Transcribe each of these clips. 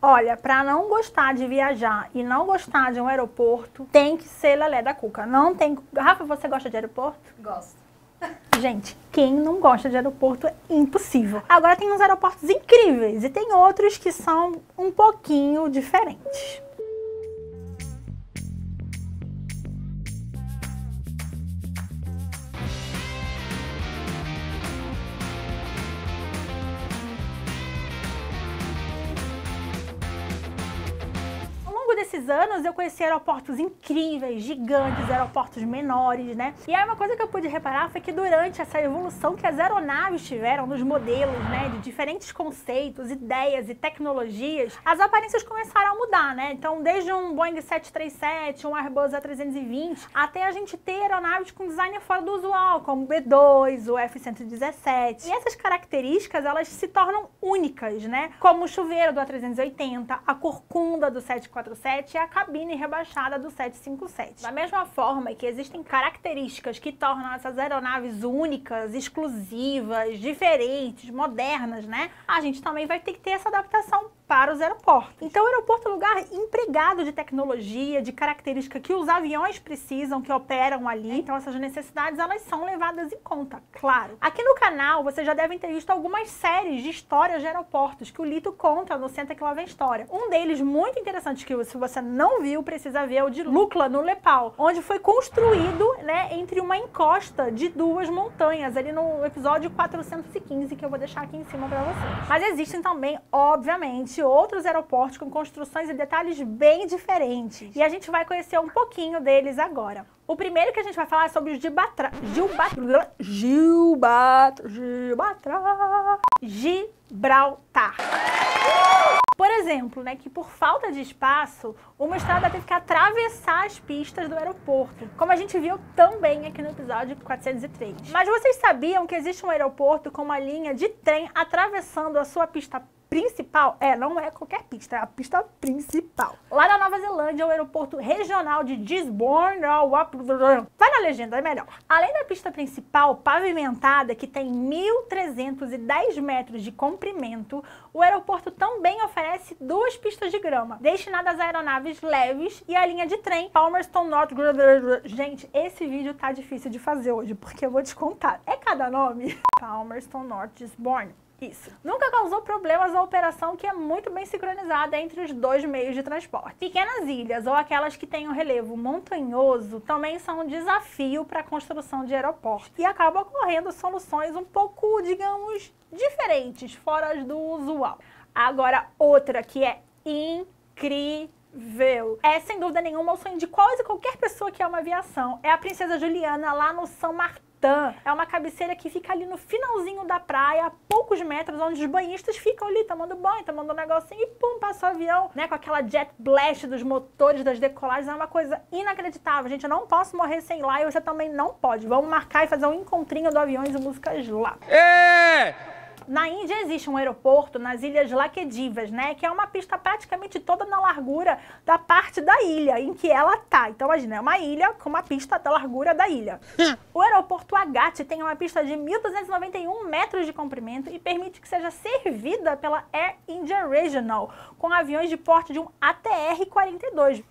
Olha, pra não gostar de viajar e não gostar de um aeroporto, tem que ser lelé da cuca. Não tem... Rafa, você gosta de aeroporto? Gosto. Gente, quem não gosta de aeroporto é impossível. Agora tem uns aeroportos incríveis e tem outros que são um pouquinho diferentes. Desses anos eu conheci aeroportos incríveis, gigantes, aeroportos menores, né? E aí uma coisa que eu pude reparar foi que durante essa evolução que as aeronaves tiveram nos modelos, né, de diferentes conceitos, ideias e tecnologias, as aparências começaram a mudar, né? Então desde um Boeing 737, um Airbus A320, até a gente ter aeronaves com design fora do usual, como o B2, o F-117. E essas características, elas se tornam únicas, né? Como o chuveiro do A380, a corcunda do 747, e a cabine rebaixada do 757. Da mesma forma que existem características que tornam essas aeronaves únicas, exclusivas, diferentes, modernas, né? A gente também vai ter que ter essa adaptação para os aeroportos. Então o aeroporto é um lugar empregado de tecnologia, de característica que os aviões precisam, que operam ali. Então essas necessidades, elas são levadas em conta, claro. Aqui no canal, vocês já devem ter visto algumas séries de histórias de aeroportos que o Lito conta no Senta que Lá Vem História. Um deles muito interessante que se você não viu, precisa ver, é o de Lukla, no Nepal, onde foi construído, né, entre uma encosta de duas montanhas, ali no episódio 415, que eu vou deixar aqui em cima para vocês. Mas existem também, obviamente, outros aeroportos com construções e detalhes bem diferentes. E a gente vai conhecer um pouquinho deles agora. O primeiro que a gente vai falar é sobre os Gibraltar. Por exemplo, né, que por falta de espaço, uma estrada teve que atravessar as pistas do aeroporto, como a gente viu também aqui no episódio 403. Mas vocês sabiam que existe um aeroporto com uma linha de trem atravessando a sua pista principal? Não é qualquer pista, é a pista principal. Lá na Nova Zelândia, o aeroporto regional de Gisborne, vai na legenda, é melhor. Além da pista principal pavimentada, que tem 1.310 metros de comprimento, o aeroporto também oferece duas pistas de grama, destinadas a aeronaves leves, e a linha de trem Palmerston North. Gente, esse vídeo tá difícil de fazer hoje, porque eu vou te contar. É cada nome? Palmerston North Gisborne. Isso. Nunca causou problemas a operação, que é muito bem sincronizada entre os dois meios de transporte. Pequenas ilhas ou aquelas que têm um relevo montanhoso também são um desafio para a construção de aeroportos e acabam ocorrendo soluções um pouco, digamos, diferentes, fora do usual. Agora, outra que é incrível, é sem dúvida nenhuma o sonho de quase qualquer pessoa que ama aviação, é a Princesa Juliana lá no São Martin. É uma cabeceira que fica ali no finalzinho da praia, a poucos metros, onde os banhistas ficam ali tomando banho, tomando um negocinho e pum, passa o avião, né, com aquela jet blast dos motores, das decolagens. É uma coisa inacreditável, gente. Eu não posso morrer sem ir lá e você também não pode. Vamos marcar e fazer um encontrinho do Aviões e Músicas lá. Na Índia existe um aeroporto nas Ilhas Laquedivas, né, que é uma pista praticamente toda na largura da parte da ilha em que ela tá. Então imagina, é uma ilha com uma pista da largura da ilha. O aeroporto Agate tem uma pista de 1.291 metros de comprimento e permite que seja servida pela Air India Regional, com aviões de porte de um ATR-42.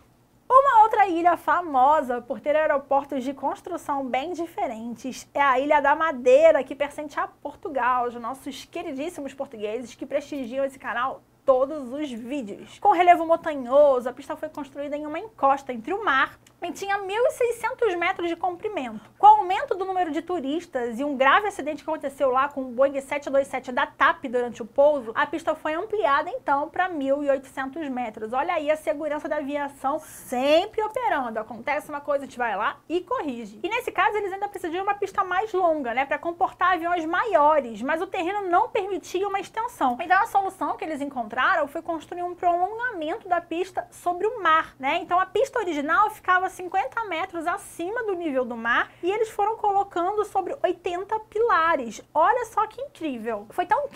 Uma outra ilha famosa por ter aeroportos de construção bem diferentes é a Ilha da Madeira, que pertence a Portugal, os nossos queridíssimos portugueses que prestigiam esse canal todos os vídeos. Com relevo montanhoso, a pista foi construída em uma encosta entre o mar e tinha 1.600 metros de comprimento. Com o aumento do número de turistas e um grave acidente que aconteceu lá com o Boeing 727 da TAP durante o pouso, a pista foi ampliada então para 1.800 metros. Olha aí a segurança da aviação sempre operando. Acontece uma coisa, a gente vai lá e corrige. E nesse caso eles ainda precisam de uma pista mais longa, né, para comportar aviões maiores, mas o terreno não permitia uma extensão. Então a solução que eles encontraram foi construir um prolongamento da pista sobre o mar, né? Então a pista original ficava 50 metros acima do nível do mar e eles foram colocando sobre 80 pilares. Olha só que incrível. Foi tão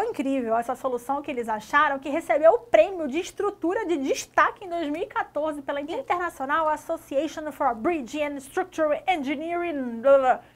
incrível essa solução que eles acharam que recebeu o prêmio de estrutura de destaque em 2014 pela International Association for Bridge and Structural Engineering.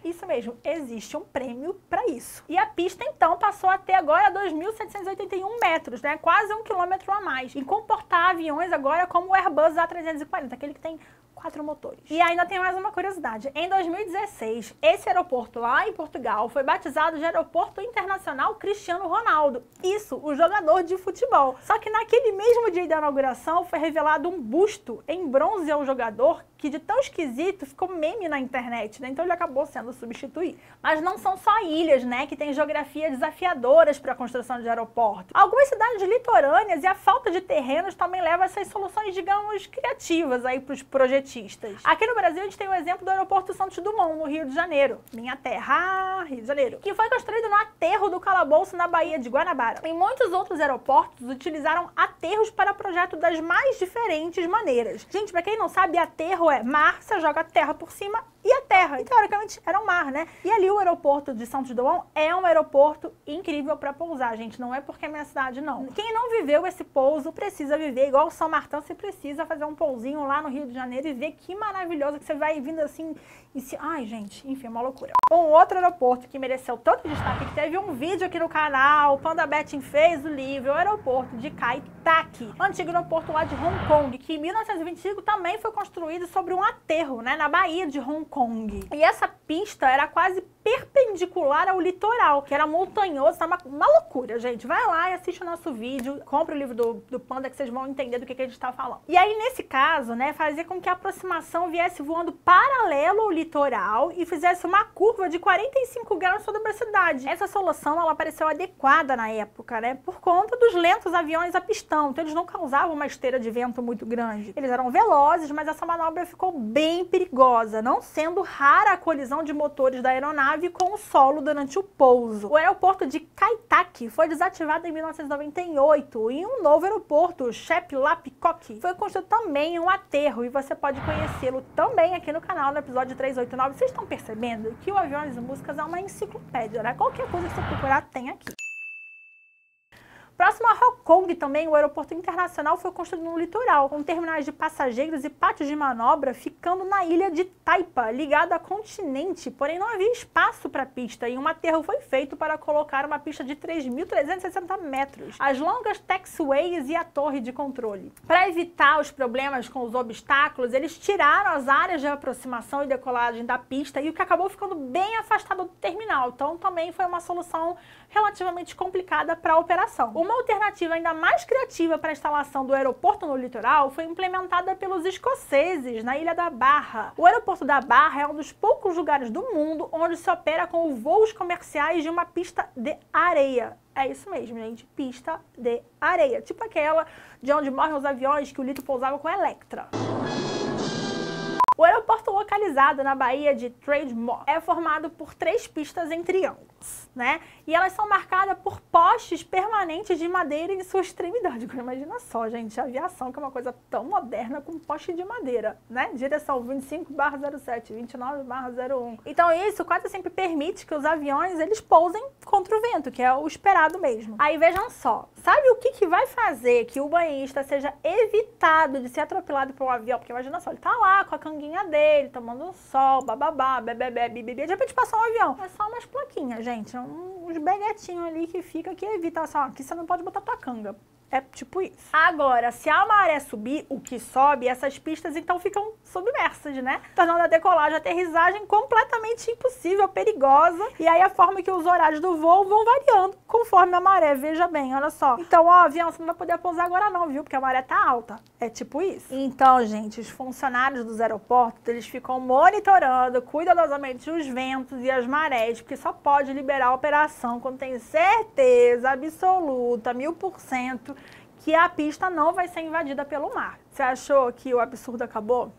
Isso mesmo, existe um prêmio para isso. E a pista então passou a ter agora 2.781 metros, né? Quase 1 quilômetro a mais. E comportar aviões agora como o Airbus A340, aquele que tem 4 motores. E ainda tem mais uma curiosidade. Em 2016, esse aeroporto lá em Portugal foi batizado de Aeroporto Internacional Cristiano Ronaldo. Isso, o jogador de futebol. Só que naquele mesmo dia da inauguração foi revelado um busto em bronze ao jogador que de tão esquisito ficou meme na internet, né? Então ele acabou sendo substituído. Mas não são só ilhas, né, que tem geografia desafiadoras para a construção de aeroportos. Algumas cidades litorâneas e a falta de terrenos também levam a essas soluções, digamos, criativas aí para os projetistas. Aqui no Brasil a gente tem o exemplo do aeroporto Santos Dumont, no Rio de Janeiro. Minha terra, Rio de Janeiro. Que foi construído no aterro do calabouço na Baía de Guanabara. E muitos outros aeroportos utilizaram aterros para projeto das mais diferentes maneiras. Gente, para quem não sabe, aterro é mar, você joga a terra por cima e a terra. E teoricamente era um mar, né? E ali o aeroporto de Santos Dumont é um aeroporto incrível para pousar, gente. Não é porque é minha cidade, não. Quem não viveu esse pouso precisa viver. Igual o São Martin, você precisa fazer um pousinho lá no Rio de Janeiro e ver que maravilhoso que você vai vindo assim. Ai, gente, enfim, é uma loucura. Um outro aeroporto que mereceu tanto destaque, que teve um vídeo aqui no canal, o Panda Betting fez o livro, o aeroporto de Kai Tak, o antigo aeroporto lá de Hong Kong, que em 1925 também foi construído sobre um aterro, né, na Baía de Hong Kong. E essa pista era quase perpendicular ao litoral, que era montanhoso, tá uma loucura, gente. Vai lá e assiste o nosso vídeo, compra o livro do Panda que vocês vão entender do que a gente tá falando. E aí, nesse caso, né, fazia com que a aproximação viesse voando paralelo ao litoral e fizesse uma curva de 45 graus sobre a cidade. Essa solução, ela pareceu adequada na época, né, por conta dos lentos aviões a pistão, então eles não causavam uma esteira de vento muito grande. Eles eram velozes, mas essa manobra ficou bem perigosa, não sendo rara a colisão de motores da aeronave com o solo durante o pouso. O aeroporto de Kai Tak foi desativado em 1998 e um novo aeroporto, Shep Lap Kok, foi construído também em um aterro e você pode conhecê-lo também aqui no canal no episódio 389. Vocês estão percebendo que o Aviões e Músicas é uma enciclopédia, né? Qualquer coisa que você procurar tem aqui. Próximo a Hong Kong também, o aeroporto internacional foi construído no litoral, com terminais de passageiros e pátios de manobra ficando na ilha de Taipa, ligado ao continente, porém não havia espaço para pista e um aterro foi feito para colocar uma pista de 3.360 metros, as longas taxiways e a torre de controle. Para evitar os problemas com os obstáculos, eles tiraram as áreas de aproximação e decolagem da pista e o que acabou ficando bem afastado do terminal, então também foi uma solução relativamente complicada para a operação. Uma alternativa ainda mais criativa para a instalação do aeroporto no litoral foi implementada pelos escoceses na Ilha da Barra. O aeroporto da Barra é um dos poucos lugares do mundo onde se opera com voos comerciais de uma pista de areia. É isso mesmo, gente, pista de areia, tipo aquela de onde morrem os aviões que o Lito pousava com a Electra. O aeroporto localizado na Baía de Trademore é formado por 3 pistas em triângulos, né? E elas são marcadas por postes permanentes de madeira em sua extremidade. Imagina só, gente, a aviação que é uma coisa tão moderna com poste de madeira, né? Direção 25/07, 29/01. Então isso quase sempre permite que os aviões eles pousem contra o vento, que é o esperado mesmo. Aí vejam só, sabe o que vai fazer que o banhista seja evitado de ser atropelado por um avião? Porque imagina só, ele tá lá com a canguinha dele, tomando um sol, bababá, bebê, bebê, de repente passar um avião. É só umas plaquinhas, gente, uns beguetinhos ali que fica, que evita, só, aqui você não pode botar tua canga. É tipo isso. Agora, se a maré subir, o que sobe, essas pistas então ficam submersas, né? Tornando a decolagem e a aterrissagem completamente impossível, perigosa. E aí a forma que os horários do voo vão variando conforme a maré, veja bem, olha só. Então, ó, avião, você não vai poder pousar agora não, viu? Porque a maré tá alta. É tipo isso. Então, gente, os funcionários dos aeroportos, eles ficam monitorando cuidadosamente os ventos e as marés, porque só pode liberar a operação quando tem certeza absoluta, 1000%, que a pista não vai ser invadida pelo mar. Você achou que o absurdo acabou?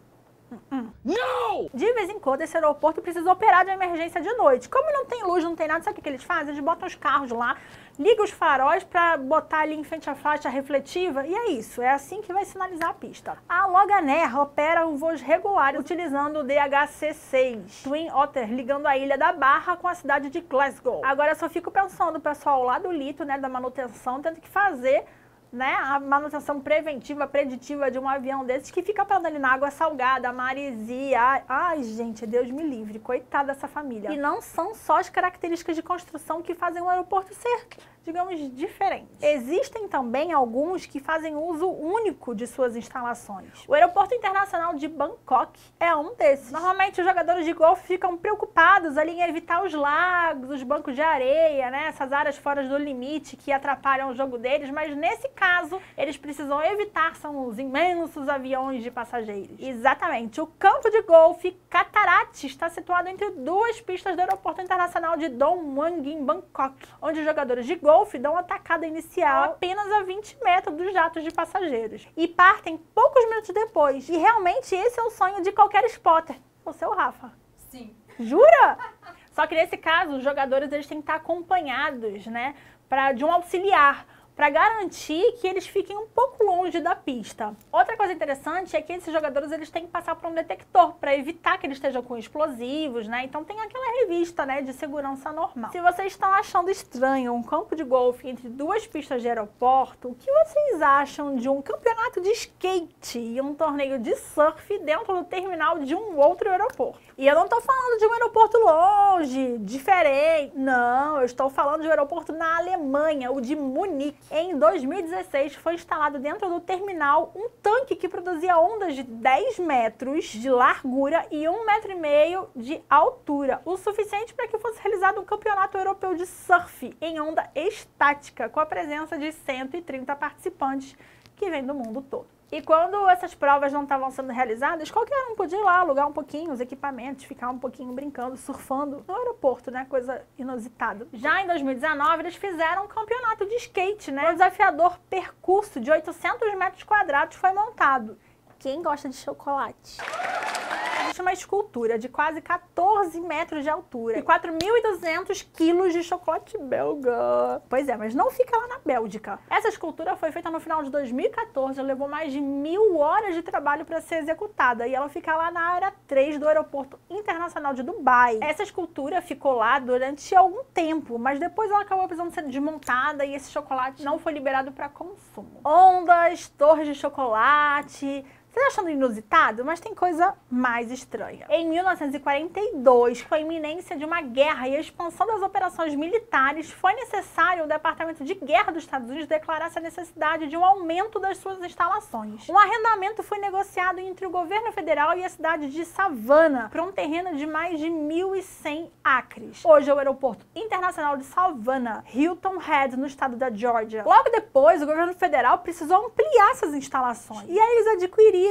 Não! De vez em quando esse aeroporto precisa operar de emergência de noite. Como não tem luz, não tem nada, sabe o que eles fazem? Eles botam os carros lá, liga os faróis para botar ali em frente à faixa refletiva e é isso, é assim que vai sinalizar a pista. A Loganair opera voos regulares utilizando o DHC-6 Twin Otter, ligando a ilha da Barra com a cidade de Glasgow. Agora eu só fico pensando, o pessoal lá do Lito, né, da manutenção, tendo que fazer, né, a manutenção preventiva, preditiva de um avião desses que fica parando ali na água salgada, maresia. Ai, gente, Deus me livre, coitada dessa família. E não são só as características de construção que fazem o aeroporto ser, digamos, diferente. Existem também alguns que fazem uso único de suas instalações. O Aeroporto Internacional de Bangkok é um desses. Normalmente os jogadores de golfe ficam preocupados ali em evitar os lagos, os bancos de areia, né, essas áreas fora do limite que atrapalham o jogo deles, mas nesse caso eles precisam evitar são os imensos aviões de passageiros. Exatamente. O campo de golfe Catarates está situado entre duas pistas do Aeroporto Internacional de Don Muang em Bangkok, onde os jogadores de golfe dão a tacada inicial apenas a 20 metros dos jatos de passageiros e partem poucos minutos depois. E realmente esse é o sonho de qualquer spotter. O seu, Rafa? Sim. Jura? Só que nesse caso, os jogadores eles têm que estar acompanhados, né, de um auxiliar, para garantir que eles fiquem um pouco longe da pista. Outra coisa interessante é que esses jogadores eles têm que passar por um detector para evitar que eles estejam com explosivos, né? Então tem aquela revista, né, de segurança normal. Se vocês estão achando estranho um campo de golfe entre duas pistas de aeroporto, o que vocês acham de um campeonato de skate e um torneio de surf dentro do terminal de um outro aeroporto? E eu não estou falando de um aeroporto longe, diferente. Não, eu estou falando de um aeroporto na Alemanha, o de Munique. Em 2016, foi instalado dentro do terminal um tanque que produzia ondas de 10 metros de largura e 1,5 metro de altura, o suficiente para que fosse realizado um campeonato europeu de surf em onda estática, com a presença de 130 participantes que vêm do mundo todo. E quando essas provas não estavam sendo realizadas, qualquer um podia ir lá alugar um pouquinho os equipamentos, ficar um pouquinho brincando, surfando no aeroporto, né? Coisa inusitada. Já em 2019, eles fizeram um campeonato de skate, né? O desafiador percurso de 800 metros quadrados foi montado. Quem gosta de chocolate? Existe uma escultura de quase 14 metros de altura e 4.200 quilos de chocolate belga. Pois é, mas não fica lá na Bélgica. Essa escultura foi feita no final de 2014, levou mais de 1.000 horas de trabalho para ser executada e ela fica lá na área 3 do Aeroporto Internacional de Dubai. Essa escultura ficou lá durante algum tempo, mas depois ela acabou precisando ser desmontada e esse chocolate não foi liberado para consumo. Ondas, torres de chocolate... Vocês achando inusitado? Mas tem coisa mais estranha. Em 1942, com a iminência de uma guerra e a expansão das operações militares, foi necessário o Departamento de Guerra dos Estados Unidos declarasse a necessidade de um aumento das suas instalações. Um arrendamento foi negociado entre o governo federal e a cidade de Savannah, para um terreno de mais de 1.100 acres. Hoje é o Aeroporto Internacional de Savannah, Hilton Head, no estado da Geórgia. Logo depois, o governo federal precisou ampliar essas instalações. E aí eles adquiriram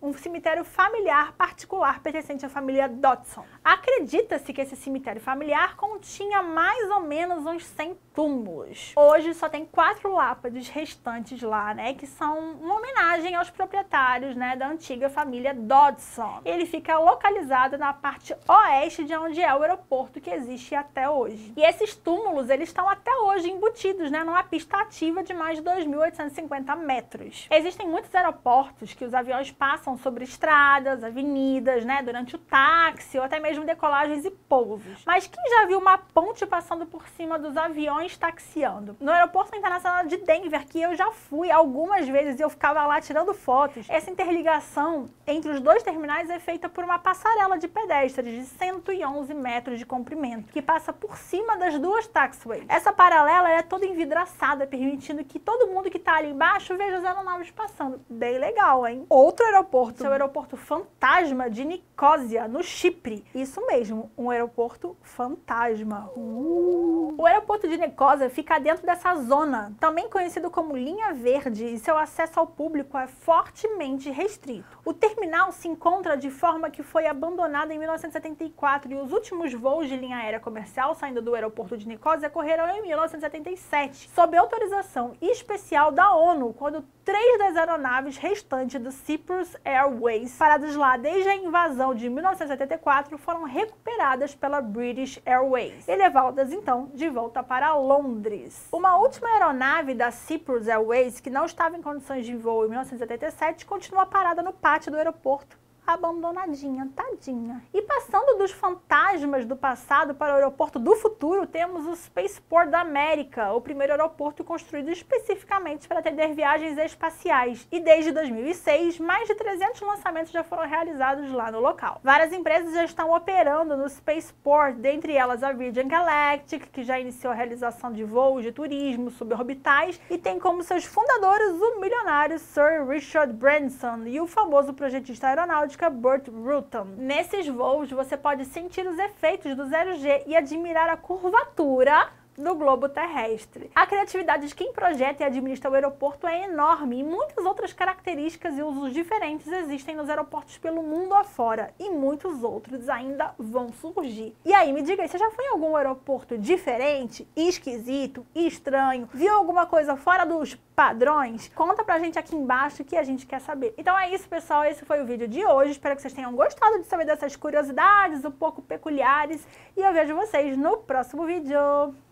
um cemitério familiar particular pertencente à família Dodson. Acredita-se que esse cemitério familiar continha mais ou menos uns 100 túmulos. Hoje só tem 4 lápides restantes lá, né, que são uma homenagem aos proprietários, né, da antiga família Dodson. Ele fica localizado na parte oeste de onde é o aeroporto que existe até hoje. E esses túmulos, eles estão até hoje embutidos, né, numa pista ativa de mais de 2.850 metros. Existem muitos aeroportos que os aviões passam sobre estradas, avenidas, né, durante o táxi ou até mesmo decolagens e pousos. Mas quem já viu uma ponte passando por cima dos aviões taxiando? No Aeroporto Internacional de Denver, que eu já fui algumas vezes e eu ficava lá tirando fotos, essa interligação entre os dois terminais é feita por uma passarela de pedestres de 111 metros de comprimento, que passa por cima das duas taxiways. Essa paralela é toda envidraçada, permitindo que todo mundo que está ali embaixo veja as aeronaves passando. Bem legal, hein? Outro aeroporto é o aeroporto fantasma de Nicósia, no Chipre. Isso mesmo, um aeroporto fantasma. O aeroporto de Nicósia fica dentro dessa zona, também conhecido como linha verde, e seu acesso ao público é fortemente restrito. O terminal se encontra de forma que foi abandonada em 1974 e os últimos voos de linha aérea comercial saindo do aeroporto de Nicósia ocorreram em 1977, sob autorização especial da ONU, quando 3 das aeronaves restantes do Cyprus Airways, paradas lá desde a invasão de 1984, foram recuperadas pela British Airways e levadas então de volta para Londres. Uma última aeronave da Cyprus Airways, que não estava em condições de voo em 1987, continua parada no pátio do aeroporto, abandonadinha, tadinha. E passando dos fantasmas do passado para o aeroporto do futuro, temos o Spaceport da América, o primeiro aeroporto construído especificamente para atender viagens espaciais. E desde 2006, mais de 300 lançamentos já foram realizados lá no local. Várias empresas já estão operando no Spaceport, dentre elas a Virgin Galactic, que já iniciou a realização de voos de turismo suborbitais e tem como seus fundadores o milionário Sir Richard Branson e o famoso projetista aeronáutico Burt Rutan. Nesses voos você pode sentir os efeitos do 0G e admirar a curvatura do globo terrestre. A criatividade de quem projeta e administra o aeroporto é enorme e muitas outras características e usos diferentes existem nos aeroportos pelo mundo afora e muitos outros ainda vão surgir. E aí, me diga aí, você já foi em algum aeroporto diferente, esquisito, estranho, viu alguma coisa fora dos padrões? Conta pra gente aqui embaixo que a gente quer saber. Então é isso, pessoal, esse foi o vídeo de hoje, espero que vocês tenham gostado de saber dessas curiosidades um pouco peculiares e eu vejo vocês no próximo vídeo.